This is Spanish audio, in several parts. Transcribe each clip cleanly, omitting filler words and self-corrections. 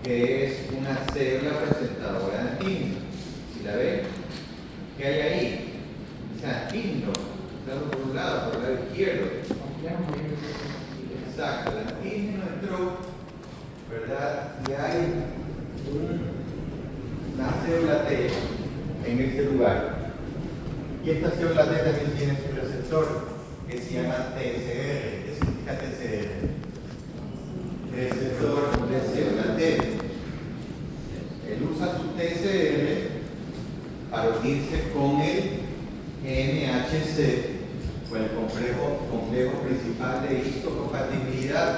que es una célula presentadora de antígeno. ¿Sí la ven? ¿Qué hay ahí? Dice antígeno, está por un lado, por el lado izquierdo. Exacto, el antígeno entró, ¿verdad? Y hay una célula T en este lugar. Y esta célula T también tiene su receptor, que se llama TSR. ¿Qué significa TSR? Receptor de célula T. Él usa su TSR para unirse con el MHC, o el complejo principal de histocompatibilidad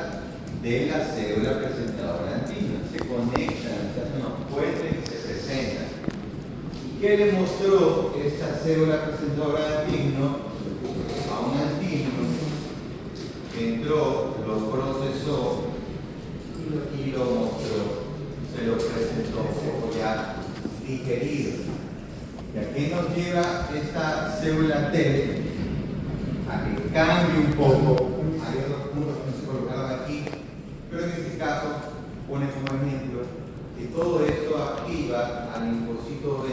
de la célula presentadora de antígeno. Se conectan, se hacen unos puentes y se presentan. ¿Y qué le mostró esta célula presentadora de antígeno a un antígeno que entró, lo procesó y lo mostró? Se lo presentó como ya digerido. ¿Y a qué nos lleva esta célula T? A que cambie un poco. Hay otros puntos que no se colocaron aquí, pero en este caso pone como ejemplo que todo esto activa al linfocito B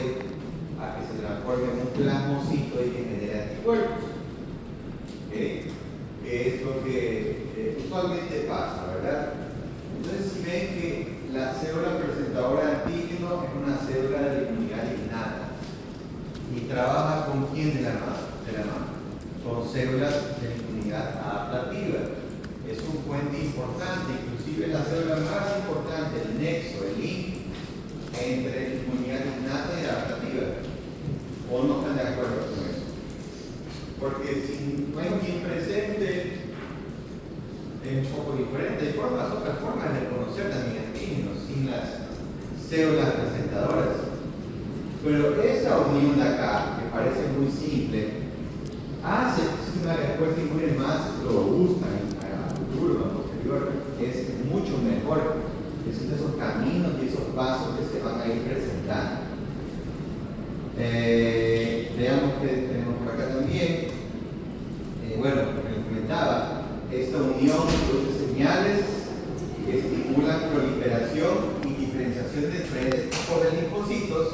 a que se transforme en un plasmocito y que genere anticuerpos. ¿Okay? Que es lo que usualmente pasa, ¿verdad? Entonces, si ven que la célula presentadora de antígeno es una célula de inmunidad innata y trabaja con quién de la mano, con células de inmunidad adaptativa. Es un puente importante, inclusive la célula más importante, el nexo, el link entre inmunidad innata y adaptativa. ¿O no están de acuerdo con eso? Porque si no hay quien presente, es un poco diferente. Hay otras formas de conocer también antígenos sin las células presentadoras. Pero esa unión de acá, que parece muy simple, hace que una respuesta inmune más robusta a futuro, a posterior, es mucho mejor. Es esos caminos y esos pasos que se van a ir presentando. Veamos que tenemos por acá también. Bueno, como les comentaba, esta unión produce señales que estimulan proliferación y diferenciación de diferentes tipos de linfocitos,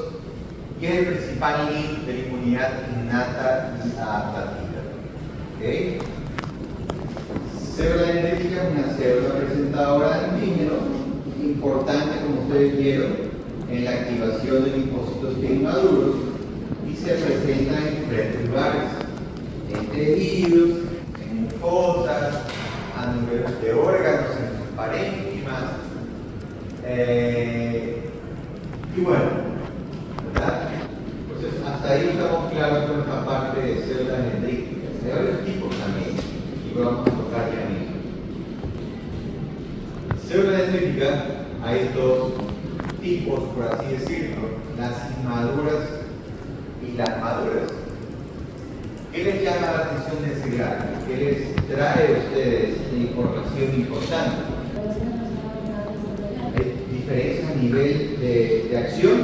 y es el principal link de la inmunidad innata y adaptativa. ¿Okay? Célula dendrítica es una célula presentadora de antígeno, importante, como ustedes vieron, en la activación de linfocitos inmaduros, y se presenta en diferentes lugares, en tejidos, en mucosas, a nivel de órganos, en los parénquimas, y bueno, ¿verdad? Entonces, hasta ahí estamos claros con esta parte de células dendríticas. Hay varios tipos también, y lo vamos a tocar ya mismo. Célula dendrítica, hay dos tipos, por así decirlo, las inmaduras y las maduras. ¿Qué les llama la atención de ese gráfico? ¿Qué les trae a ustedes de información importante? Hay diferencia a nivel de acción,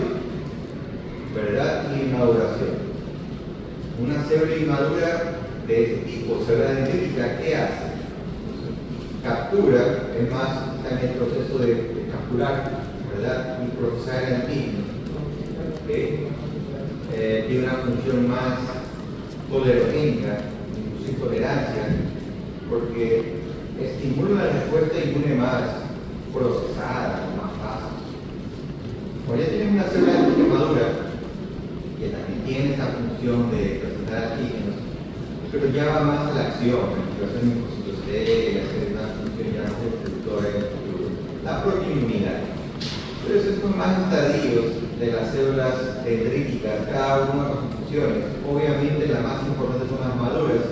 ¿verdad? Y maduración. Una célula inmadura de este tipo, célula dendrítica, ¿qué hace? Captura, es más, está en el proceso de capturar, ¿verdad? Y procesar el antígeno. ¿Okay? Tiene una función más tolerogénica, incluso tolerancia, porque estimula la respuesta inmune más procesada, más fácil. Cuando ya tienes una célula madura, que también tiene esa función de presentar antígenos, pero ya va más a la acción, la activación de linfocitos T, hacer una función ya más destructora en el futuro, la propia inmunidad. Pero esos son más estadios de las células dendríticas, cada una con sus funciones. Obviamente las más importantes son las maduras,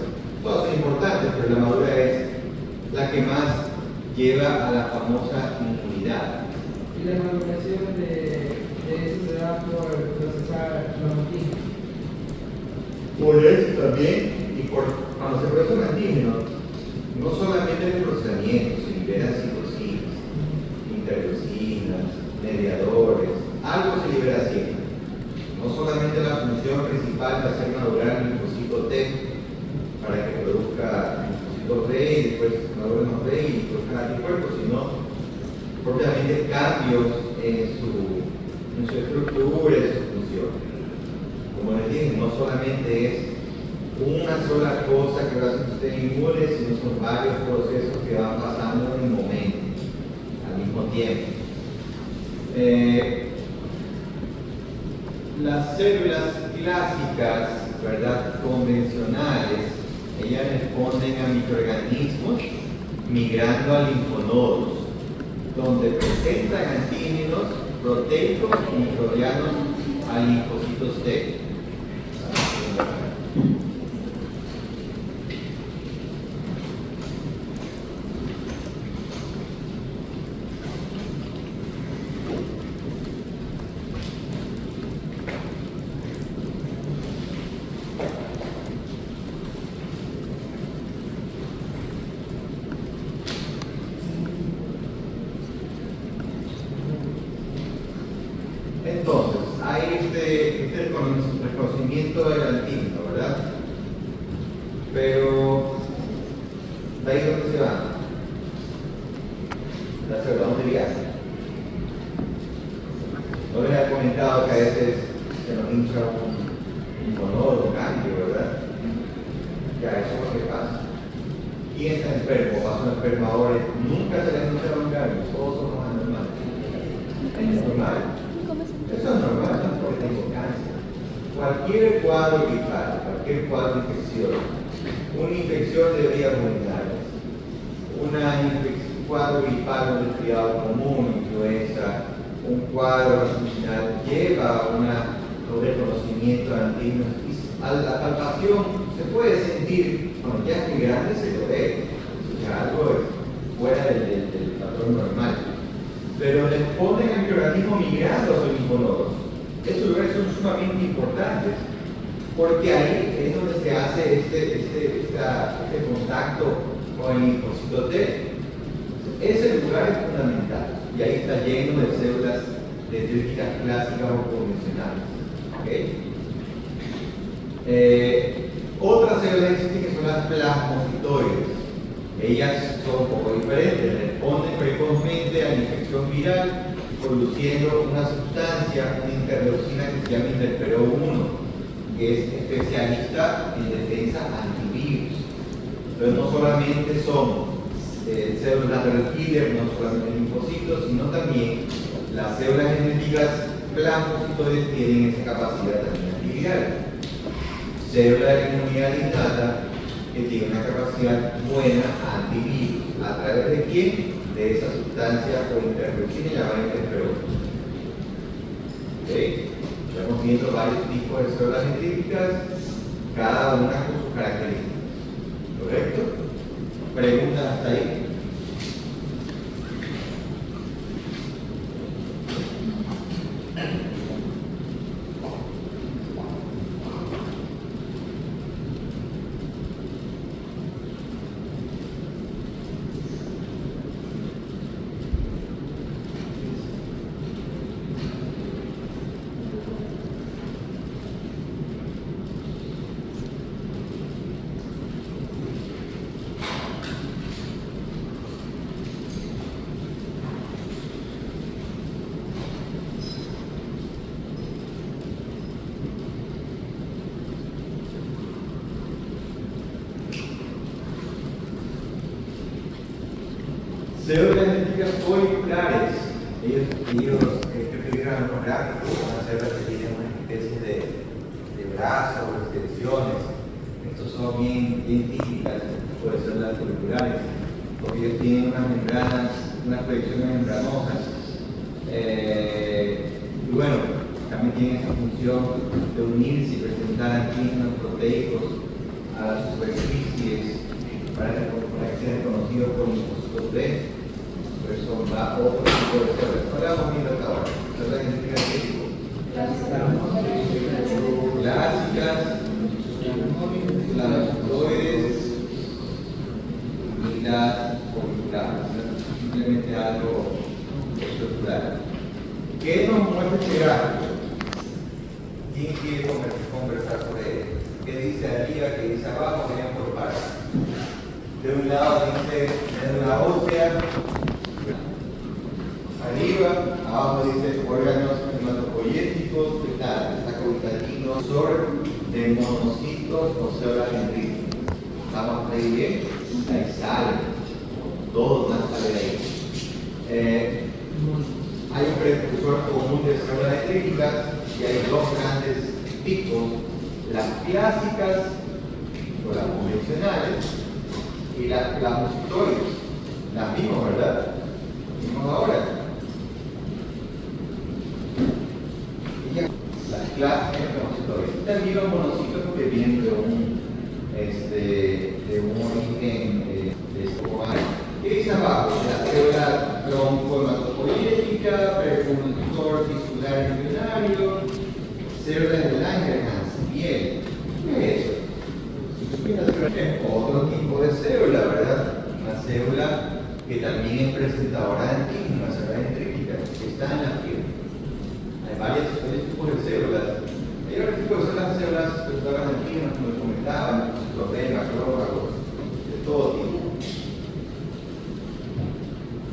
todas son importantes, pero la madura es la que más lleva a la famosa inmunidad. Y la maduración de eso se da por procesar los antígenos. Por eso también, y cuando se procesa un antígeno, no solamente el procesamiento, se liberan citocinas, interleucinas, mediadores, algo se libera siempre. No solamente la función principal de hacer madurar el linfocito T para que produzca linfocitos B y después maduren los B y produzcan anticuerpos, sino propiamente cambios en su estructura, en su función. Como les dije, no solamente es una sola cosa que va a hacer usted inmune, sino son varios procesos que van pasando en el momento, al mismo tiempo. Las células clásicas, ¿verdad?, convencionales, ellas responden a microorganismos migrando a linfonodos, donde presentan antígenos proteicos y microbianos a linfocitos T. Entonces, hay este reconocimiento del antígeno, ¿verdad? Pero, ¿de ahí dónde se va? La célula, ¿dónde viaja? No les he comentado que a veces se nos hincha un conodo, un cambio, ¿verdad? Ya, eso es lo que pasa. ¿Quién está enfermo? Pasó enfermo ahora. Nunca se les hincha un cambio, todos somos anormales. Es normal. Eso es normal, no es porque tengo cáncer. Cualquier cuadro gripal, cualquier cuadro de infección, una infección de vías urinarias, un cuadro gripal, un resfriado común, influenza, un cuadro intestinal, lleva un reconocimiento de antígenos. Y a la palpación se puede sentir, cuando ya es muy grande se lo ve, ya algo es fuera del patrón normal. Pero responden al microorganismo migrando a los linfonodos. Esos lugares son sumamente importantes porque ahí es donde se hace este contacto con el linfocito T. Ese lugar es fundamental y ahí está lleno de células dendríticas clásicas o convencionales. Otras células existen que son las plasmocitoides. Ellas son un poco diferentes, responden precozmente a la infección viral, produciendo una sustancia, una interleucina que se llama interferón-1, que es especialista en defensa antivirus. Entonces no solamente son células natural killer, no solamente linfocitos, sino también las células genéticas plasmocitoides tienen esa capacidad también antiviral. Célula de la inmunidad innata que tiene una capacidad buena antivirus. ¿A través de quién? De esa sustancia o interleucina llamada interferón. Estamos viendo varios tipos de células dendríticas, cada una con sus características. ¿Correcto? ¿Preguntas hasta ahí? Células dendríticas foliculares. Ellos prefirieron los gráficos, son células que tienen una especie de brazos o extensiones. Estos son bien típicas de células foliculares, porque ellos tienen unas membranas, unas proyecciones membranosas. Y bueno, también tienen esa función de unirse y presentar antígenos proteicos a las superficies para que sean reconocidos por linfocitos B. Por eso va otro tipo de células. No le vamos viendo hasta ahora. Células dendríticas de qué tipo? Clásicas, las plasmocitoides y las foliculares. Simplemente algo estructural. ¿Qué nos muestra este gráfico? ¿Quién quiere conversar sobre él? ¿Qué dice arriba? ¿Qué dice abajo? Vean por partes. De un lado dice médula ósea, arriba, abajo dice órganos hematopoyéticos, ¿qué tal? Destaca ubicadino, de monocitos o células dendríticas. ¿Estamos ahí bien? Ahí sale. Todo más sale de ahí. Hay un precursor común de células dendríticas y hay dos grandes tipos, las clásicas o las convencionales y las plasmocitoides. Las vimos, ¿verdad? Las vimos ahora. Y ya, las clásicas plasmocitoides. También los monocitos porque vienen de un origen de escobar. ¿Qué dice abajo? La célula tronco-hematopoyética, precursor tisular embrionario, células de Langerhans, piel. ¿Qué es eso? Es otro tipo de célula, ¿verdad? Una célula que también es presentadora de antígeno, una célula dendrítica, que está en la piel. Hay varios tipos de células. Hay varios tipos de células presentadoras de antígeno, como les comentaba, citoplasma, macrófagos, de todo tipo.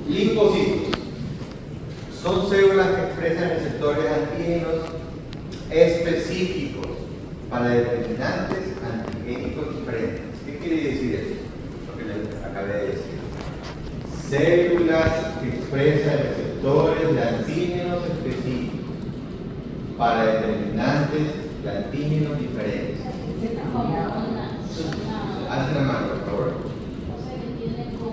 Linfocitos. Son células que expresan receptores de antígenos específicos para determinantes antigénicos diferentes. ¿Qué quiere decir eso? Lo que les acabé de decir. Células que expresan receptores de antígenos específicos para determinantes de antígenos diferentes. Haz la mano, por favor. O sea, que tiene como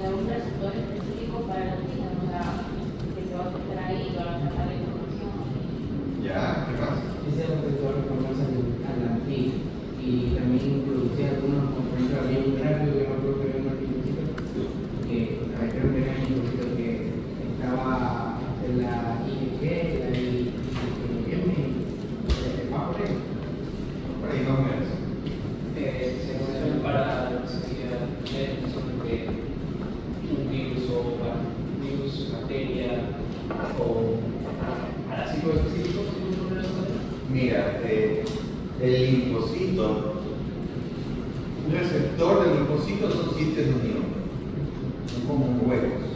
un receptor específico para el antígeno, o sea, que se va a meter ahí y va a sacar la información. Ya, ¿qué más? Ese receptor conoce al antígeno y también producía algunos componentes, había un gráfico que no creo que era un artículo que creo que era un artículo que estaba entre la IG, la IgM, más por ahí. Por ahí más o menos. Se usan para ver sobre un virus o virus, bacteria o parásitos específicos. Mira, el linfocito, un receptor del linfocito son sitios de unión, son como huecos,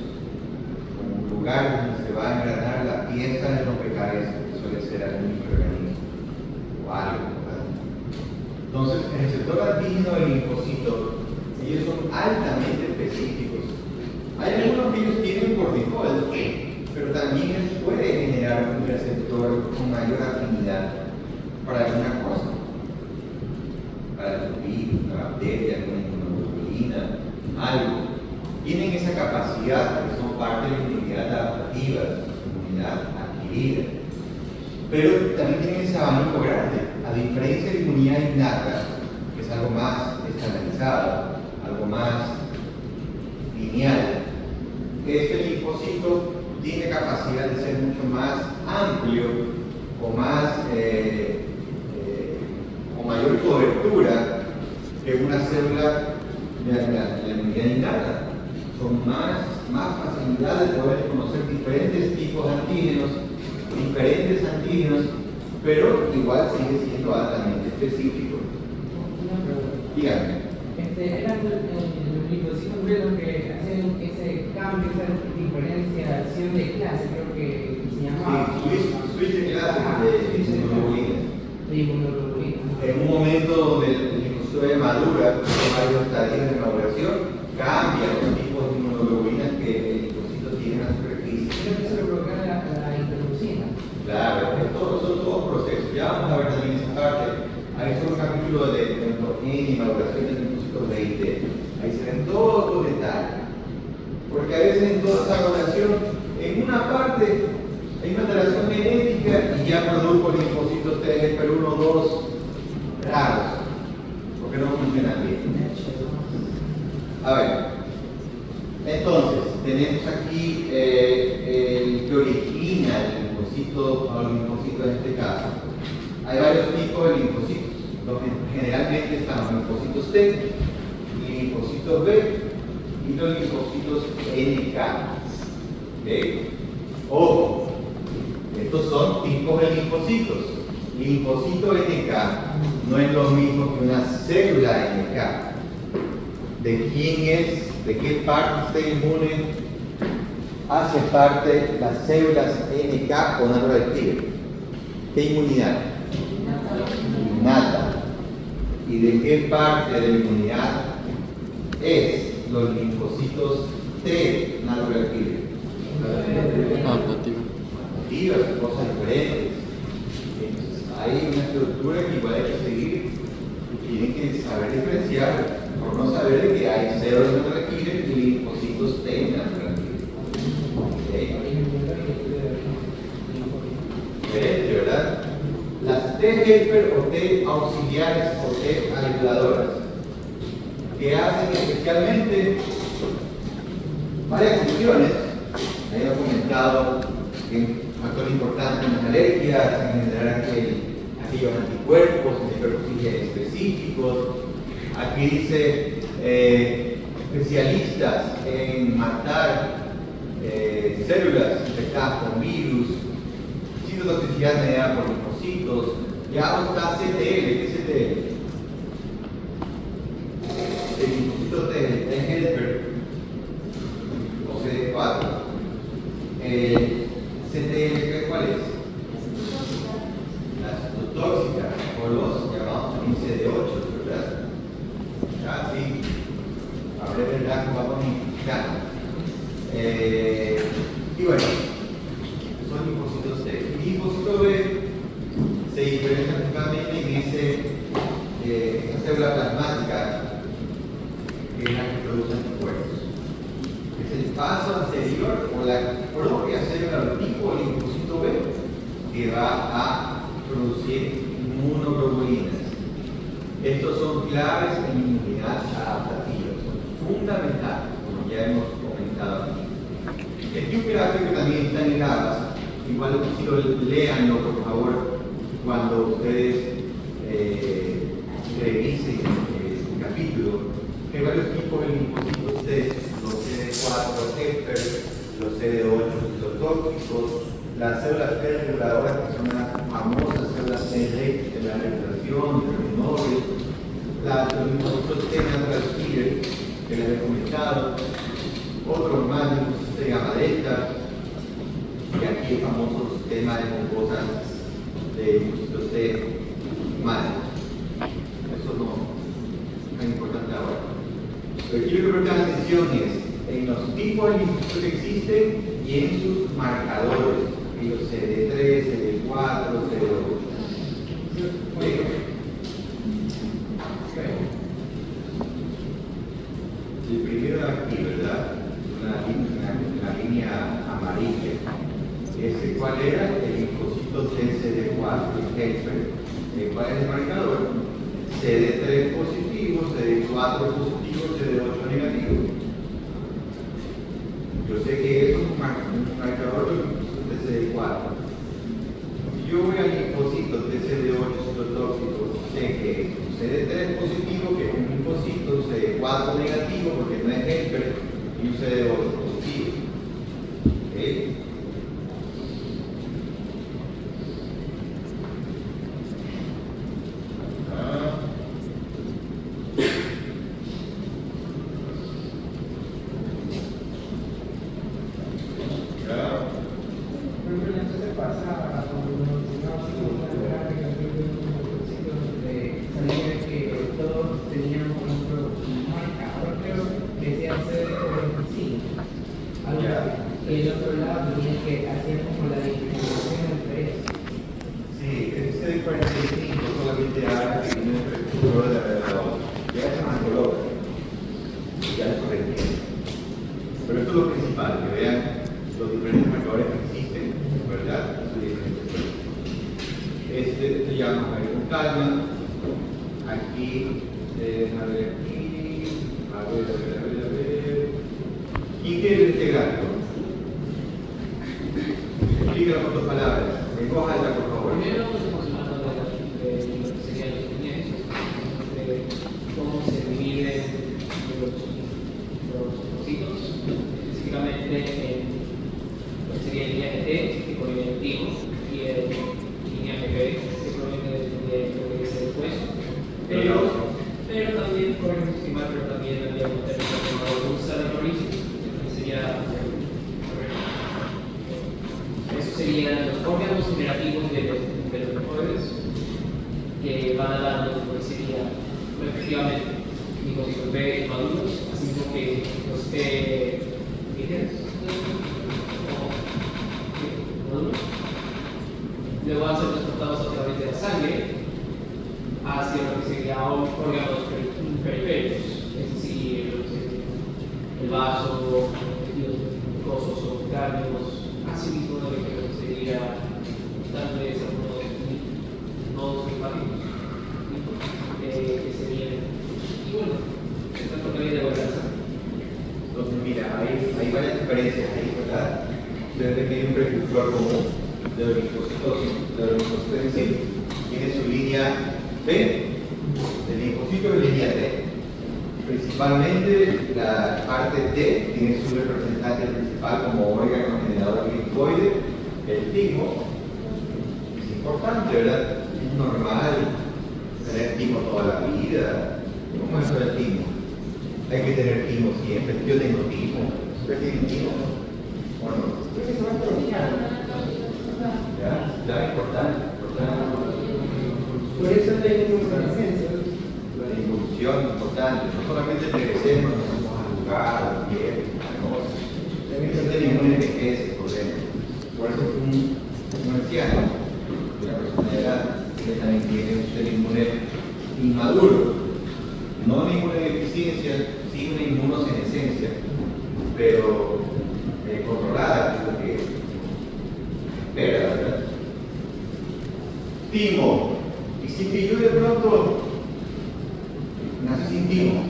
como un lugar donde se va a engranar la pieza de rompecabezas, que suele ser algún microorganismo o algo, ¿verdad? Entonces, el receptor antígeno del linfocito, ellos son altamente específicos. Hay algunos que ellos tienen por default, pero también puede generar un receptor con mayor afinidad para alguna cosa, para el virus, una bacteria, alguna inmunoglobulina, algo. Tienen esa capacidad porque son parte de la inmunidad adaptativa, de la inmunidad adquirida. Pero también tienen ese abanico grande, a diferencia de la inmunidad innata, que es algo más estandarizado, algo más lineal. Este linfocito tiene capacidad de ser mucho más amplio o más con mayor cobertura que una célula de la inmunidad innata. Son más facilidad de poder conocer diferentes tipos de antígenos, pero igual sigue siendo altamente específico. Una pregunta. Díganme. Eran los linfocitos los que hacen ese cambio, esa diferenciación de clase, creo que se llamaba. Sí, switch de clase de inmunoglobulinas. De inmunoglobulina. En un momento donde el linfocito madura, con varios estadios de maduración, cambian los tipos de inmunoglobulinas que el linfocito tiene en la superficie. Creo que se lo provoca la interleucina. Claro, son todos procesos. Ya vamos a ver también esa parte. Ahí es un capítulo de ontogenia y maduración de linfocitos de IT. Ahí se ven todos los detalles. Porque a veces en toda esa maduración, en una parte hay una alteración genética y ya produjo linfocitos TGF1, 2 raros, porque no funcionan bien. A ver, entonces, tenemos aquí el que origina el linfocito, o el linfocito en este caso. Hay varios tipos de linfocitos. Generalmente están los linfocitos T, linfocitos B y los linfocitos NK. ¿Okay? Ojo, estos son tipos de linfocitos. Linfocito NK no es lo mismo que una célula NK. ¿De quién es? ¿De qué parte está inmune hace parte las células NK o natural killer? ¿Qué inmunidad? Innata. ¿Y de qué parte de la inmunidad es los linfocitos T natural killer? Activas, cosas diferentes. Entonces, hay una estructura que igual hay que seguir y tienen que saber diferenciar, por no saber de que hay células natural killer y linfocitos T natural killer. Diferente, ¿verdad? Las T helper o T auxiliares o T ayudadoras, que hacen especialmente varias funciones. Ahí he comentado que un factor importante en las alergias, en generar aquellos anticuerpos, anticuerpos específicos. Aquí dice especialistas en matar células infectadas con virus, citotoxicidad mediada por linfocitos. Ya está CTL. ¿Qué es CTL? El linfocito T helper o CD4. CTL, ¿cuál es? La citotóxica o los llamados CD8, ¿verdad? Ya, sí. A ver, ¿verdad? Vamos a identificar. Y bueno, son linfocitos T. El linfocito B se diferencia principalmente en esa célula plasmática que es la que produce anticuerpos. Es el paso anterior o la propia célula del tipo linfocito B que va a producir inmunoglobulinas. Estos son claves en inmunidad adaptativa, son fundamentales, como ya hemos comentado aquí. El tipo gráfico también está en el ABAS, igual si lo leanlo por favor cuando ustedes revisen el capítulo. Hay varios tipos de linfocitos T, los CD4 helper, los CD8 citotóxicos, las células T reguladoras que son las famosas células T de la regulación, del Nobel, los linfocitos T natural killer que les he comentado, otros más linfocitos T gamma delta, y aquí el famoso sistema de mucosas de linfocitos T mal. Eso no es importante ahora. Lo que quiero que presten atención es en los tipos de linfocitos que existen y en sus marcadores, los CD3, CD4, CD8. El primero aquí, ¿verdad? Una línea amarilla. ¿Cuál era? El linfocito CD4, el helper. ¿Cuál es el marcador? CD3 positivo, CD4 positivo, CD8 negativo. Yo sé que eso es un marcador de CD4. Si yo voy al linfocito de CD8 citotóxico, sé que es un CD3 positivo, que es un linfocito, un CD4 negativo, porque no es helper, y un CD8 positivo. ¿Okay? Y el otro lado tenía que hacer como la diferenciación entre eso. Sí, este 45 solamente habla que tiene el color de la redacción. Ya es más color. Ya eso requiere. Pero esto es lo principal, que vean los diferentes marcadores que existen, ¿verdad? Sus diferentes colores. Este ya vamos a ver con calma. Aquí, a ver aquí. A ver. ¿Y qué es este gráfico? Explícalo con tus palabras. En voz alta, por favor. Primero estamos hablando de lo que serían los lineamientos, de cómo se dividen los linfocitos, específicamente en lo que sería el linaje T, que proviene del timo, y el linaje B, que proviene de lo que es el hueso. Pero también, por ejemplo, pero también había un término llamado Ulcer Rhizome, que sería serían los órganos generativos de los mejores que van a dar lo que sería efectivamente linfocitos B maduros, así como que los T maduros luego van a ser transportados a través de la sangre hacia lo que sería órganos periféricos, es decir, el vaso, tejidos mucosos o cráneos, así mismo lo que sería tal vez algunos nodos linfáticos que serían, y bueno, esta propiedad de gobernanza. Entonces, mira, hay varias diferencias ahí, ¿verdad? Desde que hay un precursor común de los linfocitos en sí, tiene su línea B, el linfocito de línea T. Principalmente la parte T tiene su representante principal como órgano generador linfoide, el timo. Es importante, ¿verdad? Es normal tener timo toda la vida. ¿Cómo es eso del timo? Hay que tener timo siempre. Yo tengo timo. ¿Ustedes tienen timo? Bueno, ya, importante. Por eso tenemos presencia. La evolución importante, no solamente crecemos, nos vamos a jugar, bien, cosas. También se tiene ningún envejece, por ejemplo. Por eso es un anciano, una persona de edad, que también tiene un ser inmune inmaduro. No ninguna deficiencia, sí una inmunosenescencia, pero controlada, que es lo que espera, ¿verdad? Timo. Y si yo de pronto nace sin timo,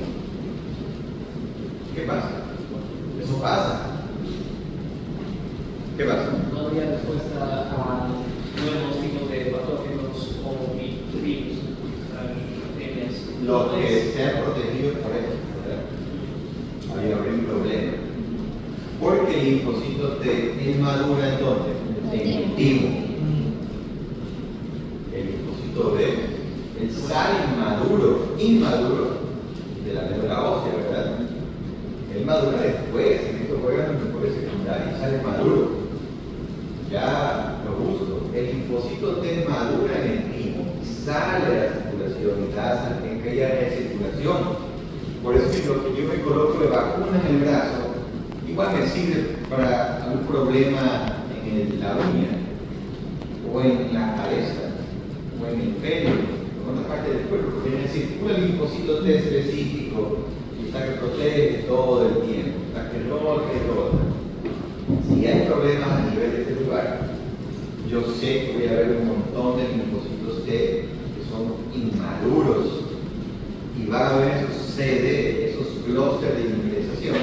¿qué pasa? Eso pasa. ¿Qué pasa? No habría respuesta a nuevos tipos de patógenos o virus, bacterias. Los que sean protegidos por eso, ¿verdad? Ahí habría un problema. Porque el linfocito T es madura en dónde? En el timo. El linfocito B, el sale inmaduro de la médula ósea, ¿verdad? Él madura después, en estos órganos después secundarios, sale maduro. Ya lo uso. El linfocito T madura en el timo, sale de la circulación y da en que haya circulación. Por eso que lo que yo me coloco de vacuna en el brazo, igual me sirve para algún problema en la uña, o en la cabeza, o en el pelo, o en otra parte del cuerpo, porque circula el linfocito T específico y está que protege todo el tiempo, está que rota. Si hay problemas a nivel de este lugar, yo sé que voy a ver un montón de linfocitos T que son inmaduros y va a haber esos CD, esos clústeres de inmunización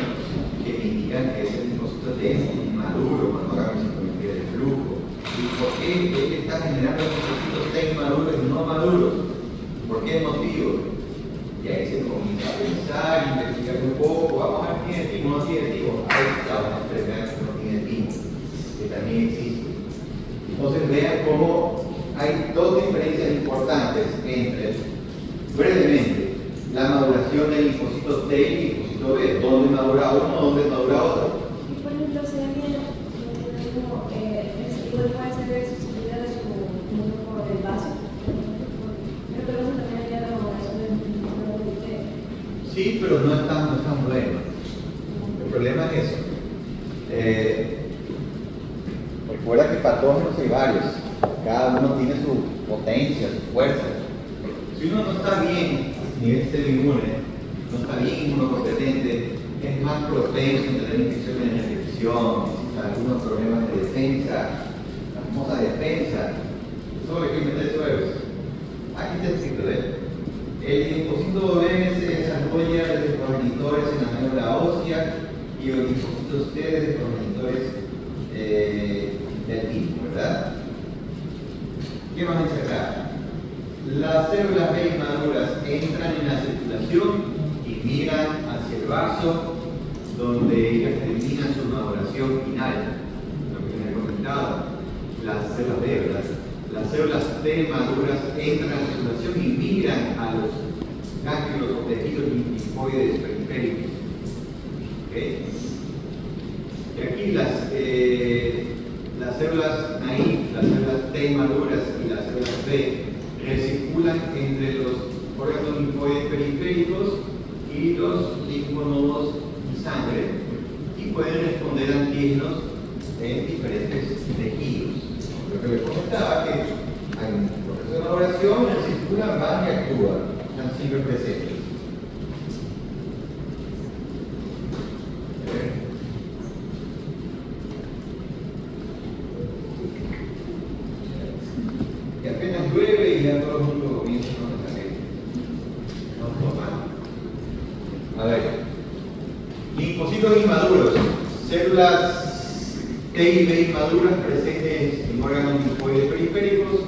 que me indican que ese linfocito T es inmaduro cuando hagamos citometría de flujo. ¿Y por qué él está generando linfocitos T inmaduros y no maduros? ¿Por qué motivo? Y ahí se comienza a pensar, investigar un poco, vamos a ver quién tiene timo, no tiene timo. Ahí está una enfermedad que no tiene timo, que también existe. Entonces vean cómo hay dos diferencias importantes entre, brevemente, la maduración del linfocito T y el linfocito B. ¿Dónde madura uno, dónde madura otro? Y por ejemplo, se da bien, igual puede ser sustituida por el vaso, pero que luego también hay la maduración del T. Sí, pero no es tan bueno. El problema es eso. Recuerda que patógenos hay varios, cada uno tiene su potencia, su fuerza. Si uno no está bien a nivel sistema inmune, no está bien inmunocompetente, es más propenso a tener infecciones en la infección, algunos problemas de defensa, la famosa defensa. ¿Sobre qué meter suelos? Aquí está escrito, el linfocito B se desarrolla desde progenitores en la médula ósea y los linfocitos T desde progenitores del timo, ¿verdad? ¿Qué más dice acá? Las células B inmaduras entran en la circulación y miran hacia el vaso donde ellas terminan su maduración final, lo que les he comentado, las células B, ¿verdad? Las células T maduras entran a la circulación y migran a los ganglios o tejidos linfoides las células naive, las células T maduras y las células B recirculan entre los órganos linfoides periféricos y los linfonodos y sangre y pueden responder a antígenos en diferentes tejidos. Lo que les comentaba que en el proceso de maduración recirculan, van y actúan, están siempre presentes. Y apenas llueve y ya todo el mundo comienza con la cabeza. No toma. A ver, linfocitos inmaduros, células T y B inmaduras presentes en órganos linfoides periféricos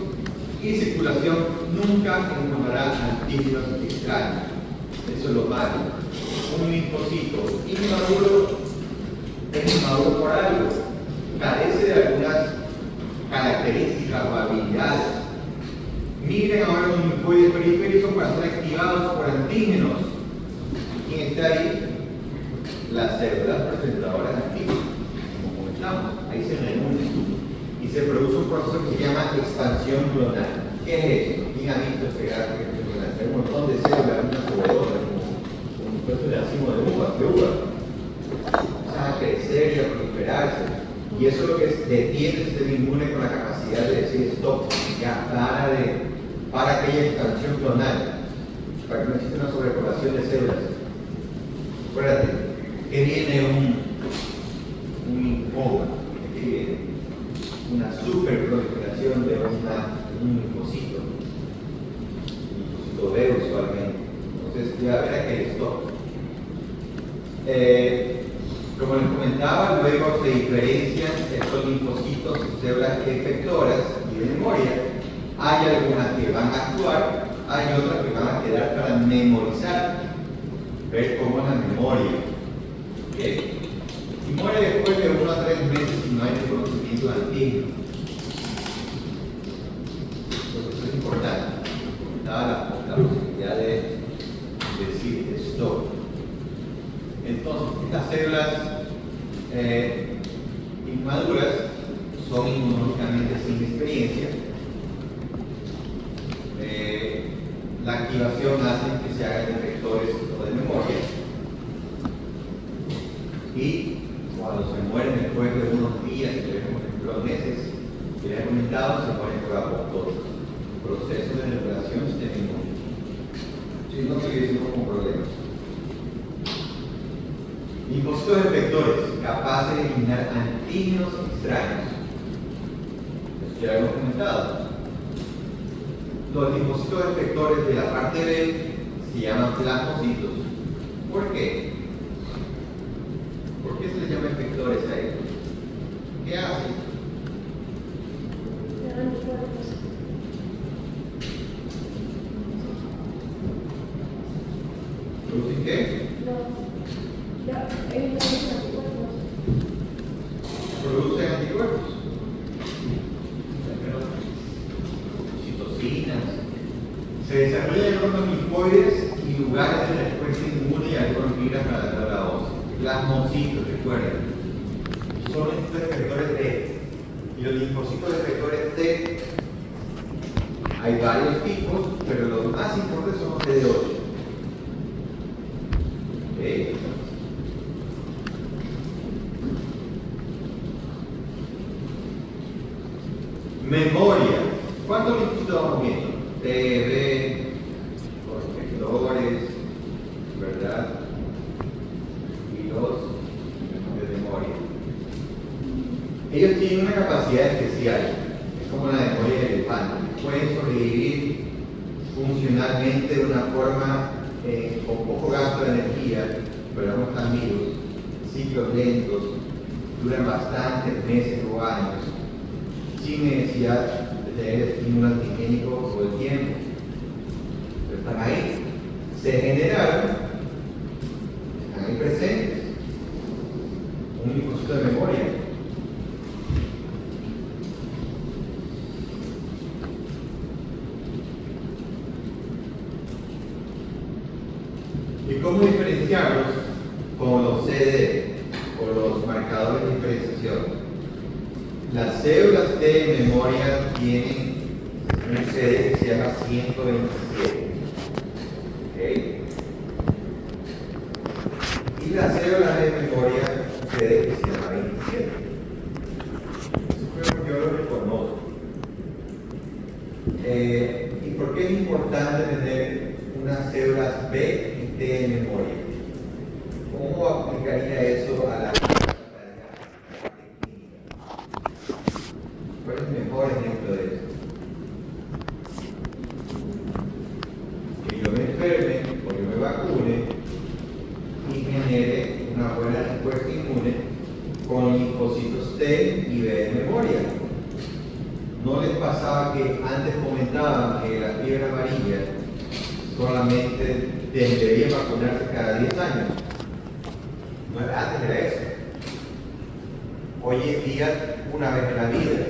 y circulación nunca encontrará antígenos extraños. Eso es lo malo. Un linfocito inmaduro es inmaduro por algo, carece de algunas características o habilidades. Miren ahora los linfoides periféricos para ser activados por antígenos. ¿Quién está ahí? Las células presentadoras activas, como comentamos, ahí se reúnen y se produce un proceso que se llama expansión clonal. ¿Qué es eso? ¿Quién ha visto pegar un montón de células en una sobredora, como un pedacito de uva? Empiezan a crecer y a proliferarse. Y eso es lo que detiene el sistema inmune con la capacidad de decir stop, ya para aquella expansión clonal, para que no exista una sobrepoblación de células. Acuérdate, que viene un linfoma, que viene una superproliferación de un linfocito B usualmente. Entonces, ya verá que esto. Como les comentaba, luego se diferencian estos linfocitos en células efectoras y de memoria. Hay algunas que van a actuar, hay otras que van a quedar para memorizar. Ver cómo es la memoria. Y muere después de 1 a 3 meses si no hay reconocimiento de antígeno. Entonces eso es importante. Dada la posibilidad de decir stop. Entonces, estas células inmaduras son inmunológicamente sin experiencia. La activación hace que se hagan efectores o de memoria. Y cuando se mueren después de unos días, por ejemplo meses, que les he comentado, se mueren por apoptosis. Proceso de recuperación sistema inmune. Si no, sigue siendo con problemas. Linfocitos efectores, capaces de eliminar antígenos extraños. Eso ya lo hemos comentado. Los linfocitos efectores de la parte B se llaman plasmocitos. ¿Por qué? ¿Por qué se les llama efectores a ellos? ¿Qué hacen? ¿Producen qué? Producen anticuerpos. Citocinas. Se desarrollan en los linfoides y lugares de respuesta inmune y algunos miran para la tabla ósea. Plasmocitos, recuerden. Son estos efectores T. Y los linfocitos efectores T, hay varios tipos, pero los más importantes son los CD8. Memoria. ¿Cuántos linfocitos vamos viendo? T, B, los efectores, ¿verdad? Y los de memoria. Ellos tienen una capacidad especial, es como la memoria del elefante. Pueden sobrevivir funcionalmente de una forma con poco gasto de energía, pero no están vivos, ciclos lentos, duran bastantes meses o años, sin necesidad de tener estímulo antigénico todo el tiempo. Pero están ahí, se generaron, están ahí presentes. Un linfocito de memoria. ¿Y cómo diferenciarlos con los CD o los marcadores de diferenciación? Las células de memoria tienen un CD que se llama 127. ¿Ok? Y las células de memoria un CD que se llama 27. Eso creo que yo lo reconozco. ¿Y por qué es importante tener unas células B y T en memoria? ¿Cómo aplicaría eso a la ¿cuál es el mejor ejemplo de eso? Que yo me enferme o yo me vacune y genere una buena respuesta inmune con linfocitos T y B de memoria. ¿No les pasaba que antes comentaban que la fiebre amarilla solamente debería vacunarse cada 10 años? No, antes era eso. Hoy en día, una vez en la vida.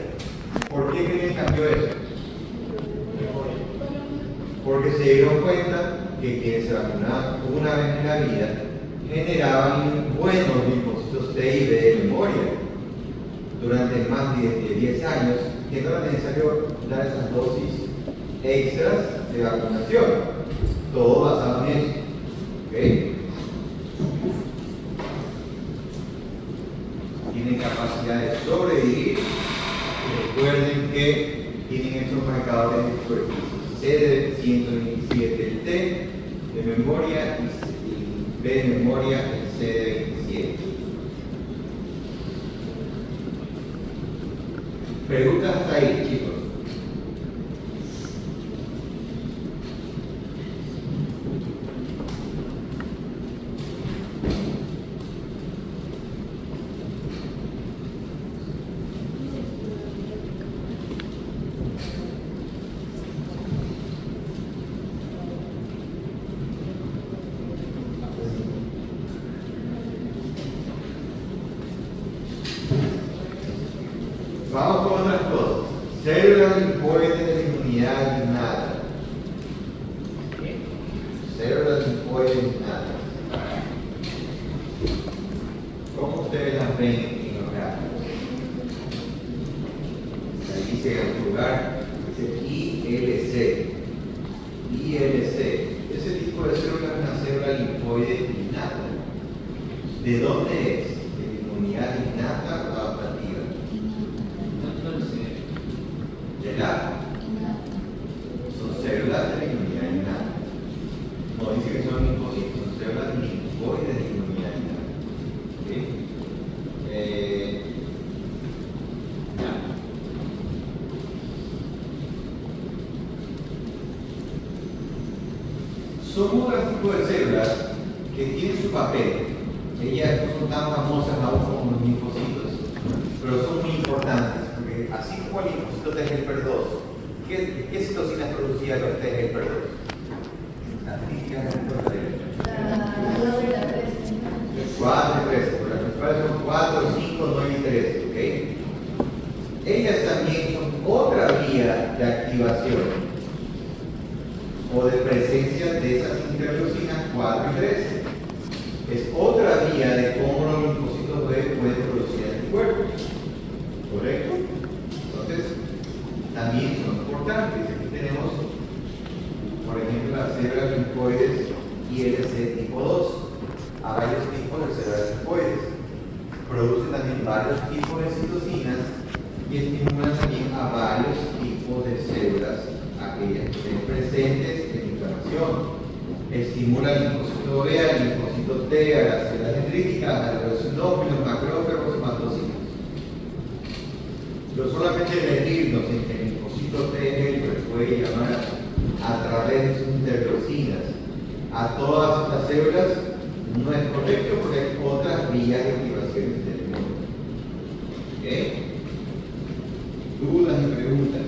¿Por qué creen que cambió eso? Porque se dieron cuenta que quienes se vacunaban una vez en la vida generaban buenos linfocitos T y B de memoria durante más de 10 años, que no era necesario dar esas dosis extras de vacunación. Todo basado en eso. ¿Okay? Tienen capacidad de sobrevivir. Recuerden que tienen estos marcadores de superficie. C de 127 el T de memoria y B de memoria el C de 27. Preguntas hasta ahí, chicos. Vamos con otras cosas. Células linfoides de inmunidad innata. Células linfoides innatas. ¿Cómo ustedes las ven en los gráficos? Ahí dice en algún lugar, dice ILC. ILC. Ese tipo de célula es una célula linfoide innata. ¿De dónde es? ¿De inmunidad innata o adaptativa? Son células de la inmunidad innata. No dice que son linfocitos, son células linfoides de inmunidad innata. ¿Okay? Son otros tipos de células que tienen su papel. Ellas no son tan famosas aún como los linfocitos, pero son muy importantes. Así como el linfocito T helper 2, ¿qué citocinas producía los T helper 2? Las típicas de la 4 y 13, pero las principales son 4, 5, 9 y 13, ¿ok? Ellas también son otra vía de activación o de presencia de esas interleucinas 4 y 13. Es otra vía de cómo los linfocitos B pueden producir anticuerpos, ¿correcto? Entonces, también son importantes. Aquí tenemos, por ejemplo, las células linfoides ILC tipo 2. Hay varios tipos de células linfoides. Producen también varios tipos de citocinas y estimulan también a varios tipos de células, aquellas que estén presentes en inflamación. Estimula al linfocito B, al linfocito T, a las células dendríticas, a los eosinófilos, macrófagos y mastocitos. Pero solamente medirnos en que el linfocito T helper puede llamar a través de sus interleucinas a todas estas células no es correcto porque hay otras vías de activación del inmune. ¿Ok? ¿Dudas y preguntas?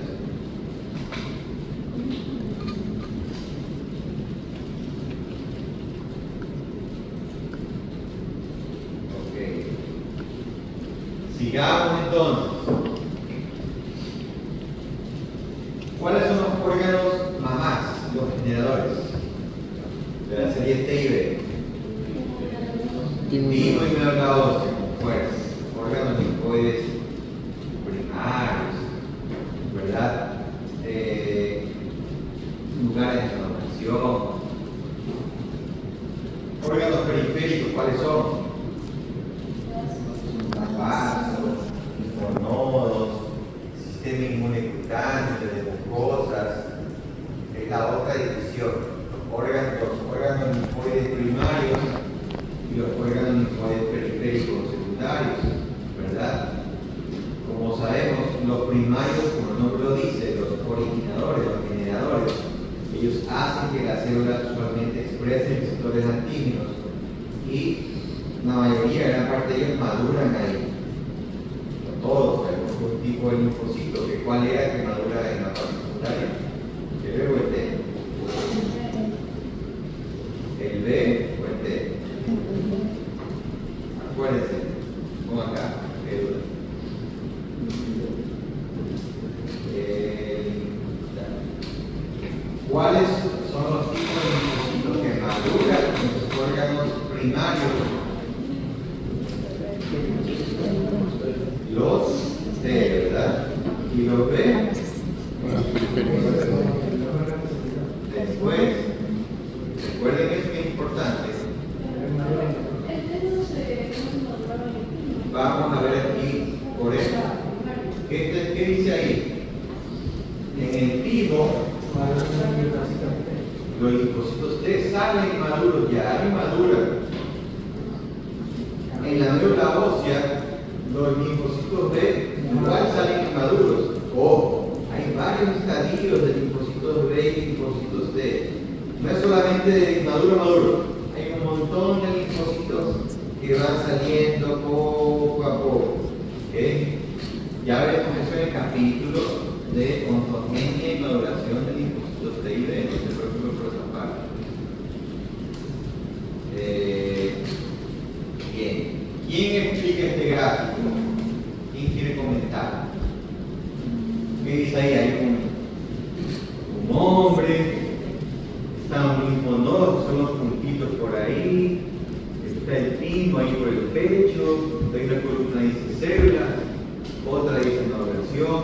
Ok. Sigamos entonces. ¿Cuáles son los órganos mamás, los generadores de la serie T y B? Timo y médula ósea, con fuerza. Órganos linfoides primarios. secretantes, de mucosas, es la otra división. Los órganos linfoides primarios y los órganos linfoides periféricos secundarios, ¿verdad? Como sabemos, los primarios, como el nombre lo dice, los originadores, los generadores, ellos hacen que las células usualmente expresen receptores antígenos y la mayoría, gran parte de ellos maduran ahí. No todos, hay algún tipo de linfocito, que cuál era que madura en la parte secundaria. ¿El B o el T? ¿El B o el T? Acuérdense, pongo acá, qué duda. ¿Cuáles son los tipos de linfocitos que maduran en los órganos primarios? Los T, ¿verdad? ¿Y los B? Después, recuerden que es muy importante. Vamos a ver aquí por esto. ¿Qué dice ahí? En el timo, los linfocitos T salen maduros, ya hay maduran. En la médula ósea, los linfocitos B igual salen inmaduros. O hay varios estadios de linfocitos B y linfocitos T. No es solamente de inmaduro a maduro, hay un montón de linfocitos que van saliendo poco a poco. ¿Okay? Ya veremos eso en el capítulo de ontogenia y maduración de linfocitos T y B, no se preocupen por esa parte. Bien, ¿quién explica este gráfico? ¿Quién quiere comentar? ¿Qué dice ahí? Hay un hombre, están los linfonodos, son los puntitos por ahí, está el timo ahí por el pecho, hay una columna dice células, otra dice maduración,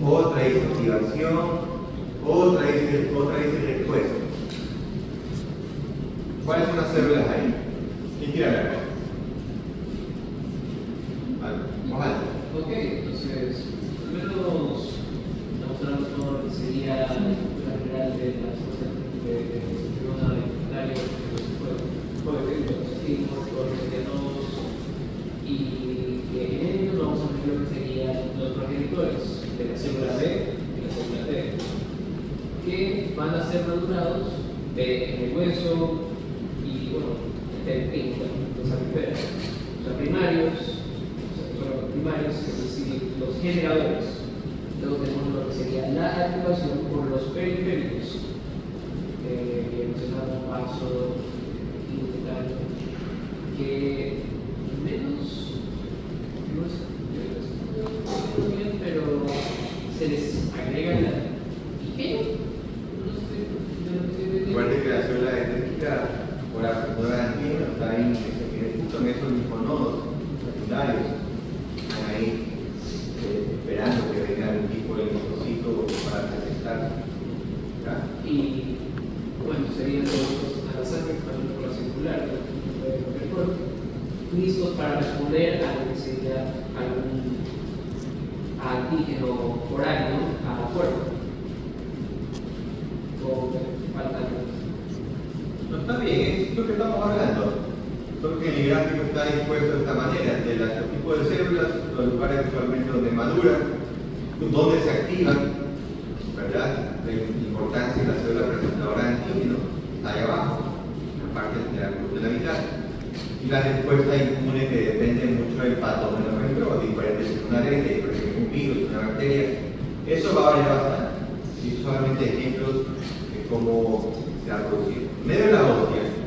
otra dice activación, otra dice respuesta. ¿Cuáles son las células ahí? ¿Quién quiere hablar? Vale. Ok, entonces, primero mostramos todo lo que sería la estructura general de las cosas de sistema alimentario, los tipos, todos los órganos, y en ellos vamos a ver lo que serían los progenitores de la célula B y la célula T, que van a ser madurados en el hueso y, bueno, en los apiferos. Los primarios, es decir, los generadores. Luego tenemos lo que sería la activación por los periféricos, que mencionamos paso intestinal, que menos, no es bien, pero se les agrega la ¿qué? Recuerden que la célula dendrítica por la receptora antígeno está ahí, justo en esos linfonodos secundarios. Están ahí esperando que venga un tipo de linfocito para presentarse. Y bueno, serían los a la sangre por la circular del cuerpo, listos para responder a lo que sería algún antígeno foráneo al cuerpo. O falta No está bien, es lo que estamos hablando. Solo que el gráfico está dispuesto de esta manera, de los tipos de células, los lugares usualmente donde maduran, donde se activan, ¿verdad? La importancia de la célula presentadora de antígeno está ahí abajo, en la parte de la cruz de la mitad. Y la respuesta inmune que depende mucho del patógeno nuestro, diferente si es una alergia, diferente si es un virus, una bacteria. Eso va a variar bastante. Y solamente ejemplos de cómo se ha producido. Médula ósea,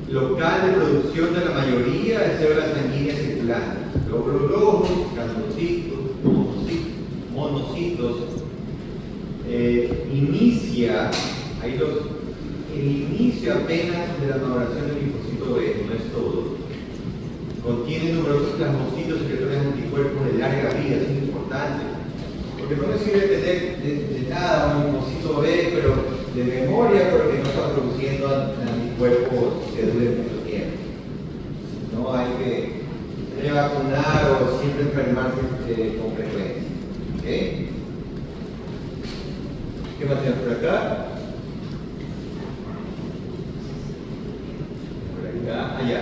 local de producción de la mayoría de células sanguíneas circulantes, glóbulos rojos, granulocitos, monocitos. El inicio apenas de la maduración del linfocito B, no es todo. Contiene numerosos plasmocitos secretores anticuerpos de larga vida, eso es importante. Porque no me sirve tener de nada un linfocito B, pero de memoria, pero que no está produciendo anticuerpos que duren mucho tiempo. No hay que vacunar o siempre enfermarse con frecuencia. ¿Okay? ¿Qué más tenemos por acá? Por acá, allá.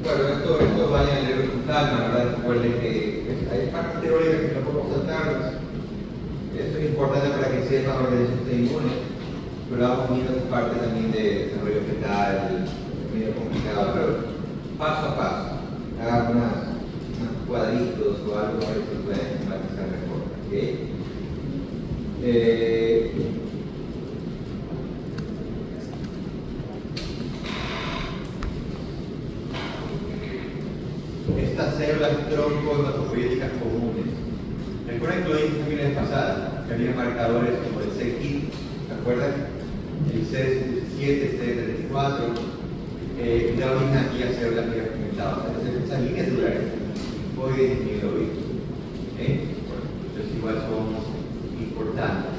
Bueno, esto vayan a leer con calma, ¿verdad? Recuerden que hay partes teóricas que no podemos saltarlas. Esto es importante para que sepan organización de inmune, pero vamos viendo esta parte también de desarrollo fetal, medio complicado, pero paso a paso. Hagan unos cuadritos o algo para que se puedan sistematizar mejor. ¿Okay? Estas células tronco hematopoyéticas comunes. Recuerden que lo dije también la vez pasada, que había marcadores como el C15, ¿se acuerdan? El C17, C34, da origen aquí a células que había comentado. Entonces, esas líneas celulares pueden disminuir. Bueno, entonces igual son importantes.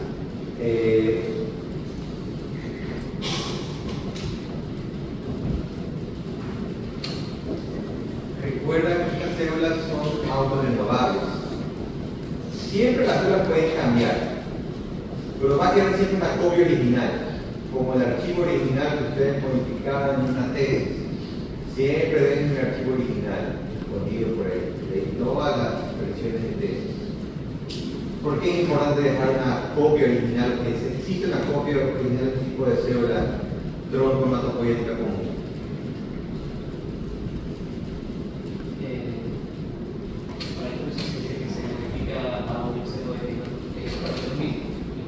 Recuerda que las células son autorrenovables. Siempre las células pueden cambiar, pero va a quedar siempre una copia original, como el archivo original que ustedes modificaron en una tesis. Siempre ven el archivo original escondido por ahí, de todas las versiones de tesis. ¿Por qué es importante dejar una copia original? Porque existe una copia original de un tipo de célula tronco hematopoyética común.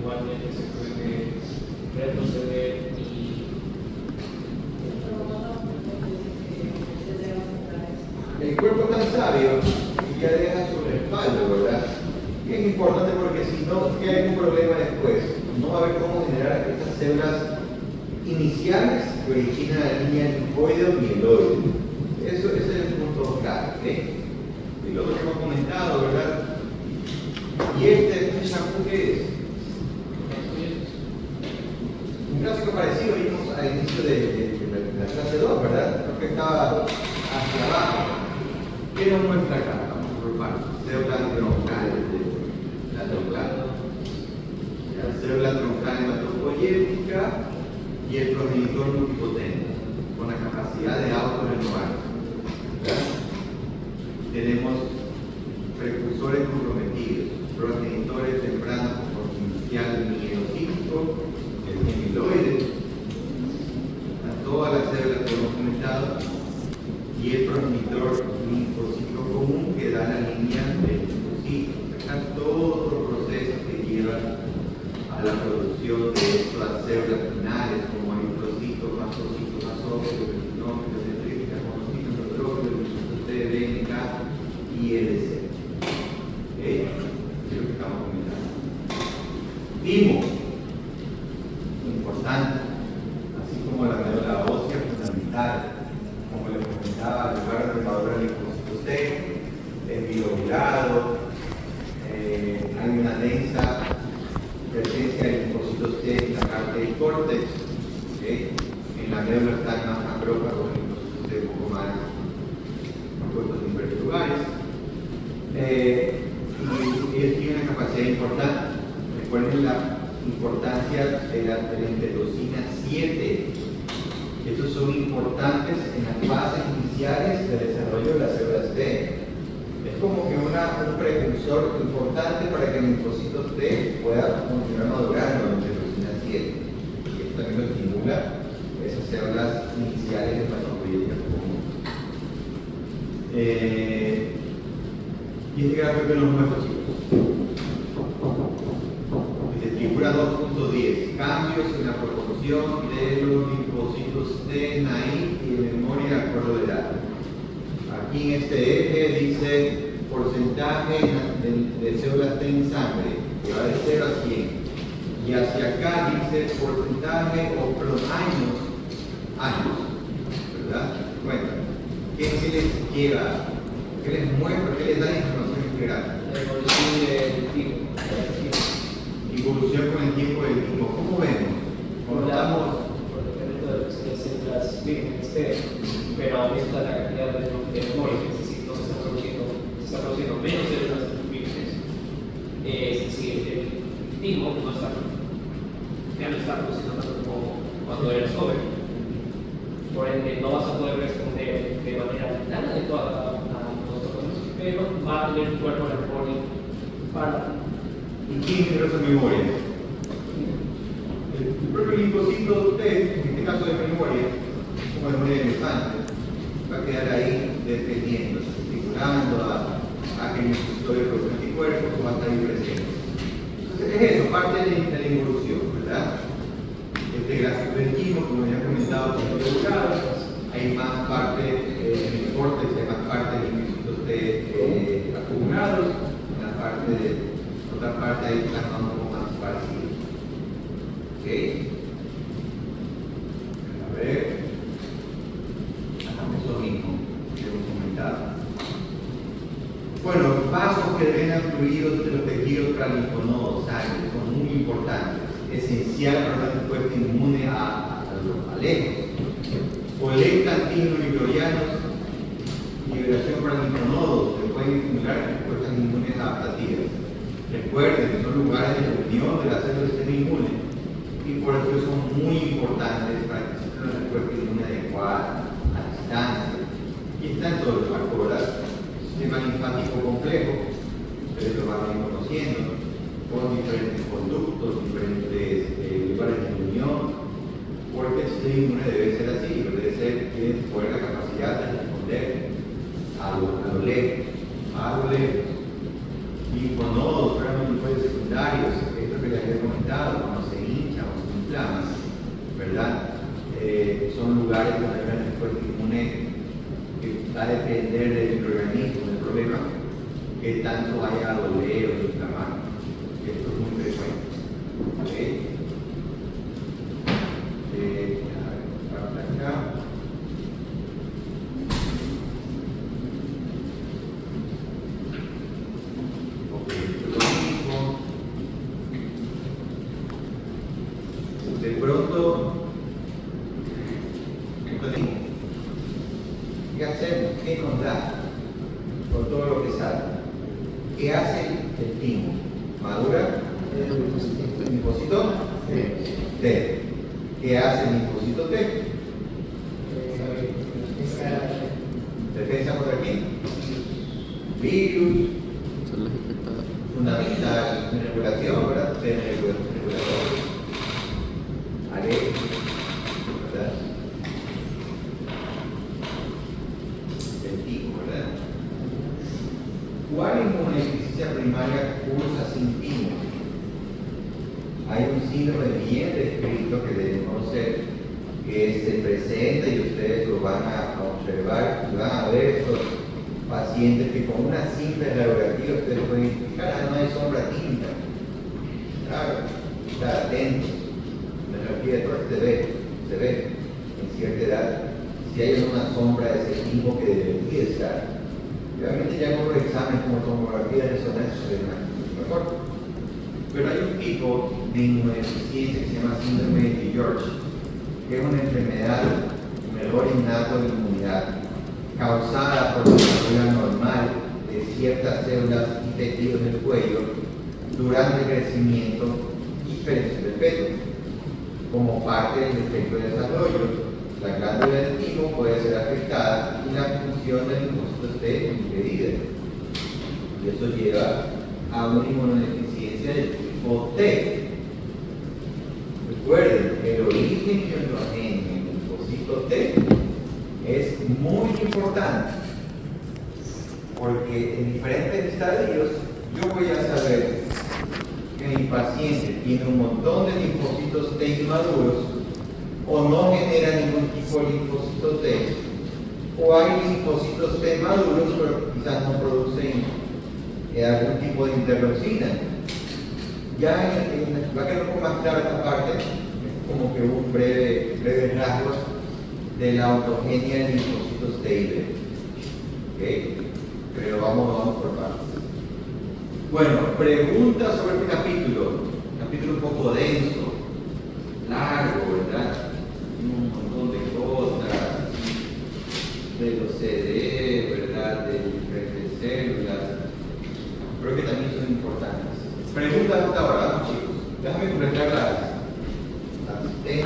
Igualmente se puede retroceder El cuerpo es tan sabio y ya deja su respaldo, ¿verdad? Y es importante porque si no, que hay un problema después. No va a haber cómo generar estas células iniciales que originan la línea linfoide o mieloide. Eso es el punto clave, ¿eh? Y lo que hemos comentado, ¿verdad? Y este shampoo, ¿qué es? Un gráfico parecido vimos al inicio de la clase 2, ¿verdad? Porque estaba hacia abajo. ¿Qué nos muestra acá? Vamos a agrupar células troncales de la troncal. La célula troncal hematopoyética y el progenitor multipotente, con la capacidad de autorrenovarse. Tenemos precursores comprometidos, progenitores tempranos con potencial mielocítico, el amiloide, a todas las células que hemos comentado, y el progenitor linfocito común que da la línea del linfocito. Acá todos los procesos que llevan a la producción de estas células finales como eritrocitos, mastocitos, basófilos, retinófilos, dendríticas, monocitos, neutrófilos, linfocitos T, B, NK y LC. Es lo que estamos comentando. Vimos, importante, así como la médula ósea fundamental, como les comentaba, el lugar de renovador del linfocito T, es biobulado, hay una densa presencia de linfocitos T en la parte del córtex, ¿okay? En la médula están más macrófagos, linfocitos T un poco más puestos en diversos lugares. Y ellos tienen una capacidad importante. Recuerden la importancia de la interleucina 7. Estos son importantes en las fases iniciales del desarrollo de las células T. Es como que un precursor importante para que el linfocito T pueda continuar madurando la interleucina 7. Y esto también lo estimula esas células iniciales de hematopoyéticas comunes. Y este gráfico que nos muestra, chicos. Dice figura 2.10. Cambios en la proporción de los linfocitos T, naive y de memoria de acuerdo de edad. Aquí en este eje dice porcentaje de células T en sangre, que va de 0 a 100. Y hacia acá dice porcentaje o años, ¿verdad? Bueno, ¿qué les lleva? ¿Qué les muestra? ¿Qué les da información general? la evolución del tipo. Evolución con el tiempo del tipo. ¿Cómo vemos? Cuando estamos timo ya no está produciendo tanto como cuando eres joven. Por ende, no vas a poder responder de manera tan adecuada a los órganos, pero va a tener tu cuerpo mejor para. ¿Y quién tiene esa memoria? El propio linfocito de usted, en este caso de memoria, como memoria de elefante, va a quedar ahí dependiendo, estimulando a que el linfocito de los anticuerpos va a estar ahí presente. Entonces, es eso, parte de la evolución, ¿verdad? Este gráfico del timo, como ya he comentado, tiene regulado, hay más parte en el córtex, hay más parte de linfocitos acumulados, en la parte de otra parte ahí está un poco más parecido. ¿Ok? A ver. Eso mismo que hemos comentado. Bueno, los vasos que drenan fluidos de los tejidos para linfonodos, sangre, son muy importantes. Esencial para la respuesta inmune a los alejos. Colectan antígenos microbianos, liberación para linfonodos, que pueden estimular respuestas inmunes adaptativas. Recuerden que son lugares de reunión de las células del sistema inmune y por eso son muy importantes para que exista una respuesta inmune adecuada a distancia. Y están todos los factores, sistema linfático complejo, ustedes lo van a ir conociendo, con diferentes conductos, diferentes lugares de reunión, porque el sistema inmune debe ser así, debe ser tiene la capacidad de responder a lo lejos. Linfonodos, linfonodos secundarios, esto que les había comentado, cuando se hinchan o se inflaman, ¿verdad? Son lugares donde hay una respuesta inmune que va a depender del microorganismo, del problema, que tanto vaya a doler o inflamar. Esto es muy frecuente. ¿Okay? Acá. De pronto, ¿qué hacemos? ¿Qué nos da con todo lo que sale? ¿Qué hace el timo? ¿Madura? ¿El linfocito? T. ¿Qué hace el linfocito T? Defensa contra quién? Virus. Fundamental, regulación, ¿verdad? Regulador. ¿Verdad? El timo, ¿verdad? ¿Cuál inmunodeficiencia primaria cursa sin timo? Hay un síndrome bien descrito que deben conocer, que se presenta y ustedes lo van a observar y van a ver estos pacientes que con una simple radiografía ustedes pueden identificar, no hay sombra típica. Claro, estar atentos. La radiografía de todo se ve en cierta edad si hay una sombra de ese tipo que debería estar. Realmente ya con los exámenes como tomografía de resonancia se ve mejor. Pero hay un tipo de inmunodeficiencia que se llama síndrome de George, que es una enfermedad, un error innato de inmunidad, causada por la desarrollo normal de ciertas células y tejidos del cuello durante el crecimiento y fermentación del feto. Como parte del efecto de desarrollo, la glándula del timo puede ser afectada y la función del linfocito esté impedida. Y eso lleva a una inmunodeficiencia del tipo T. Recuerden, el origen endogénico en el linfocito T es muy importante, porque en diferentes estadios yo voy a saber que mi paciente tiene un montón de linfocitos T inmaduros o no genera ningún tipo de linfocito T, o hay linfocitos T maduros pero quizás no producen algún tipo de interleucina. Ya va a quedar un poco más clara esta parte, es como que un breve rasgos de la autogenia de linfocitos T y B. ¿Okay? Pero vamos por partes. Bueno, preguntas sobre este capítulo. Capítulo un poco denso, largo, ¿verdad? Un montón de cosas, de los CD, ¿verdad? De diferentes células, pero que también son importantes. Preguntas hasta ahora, chicos. Déjame completar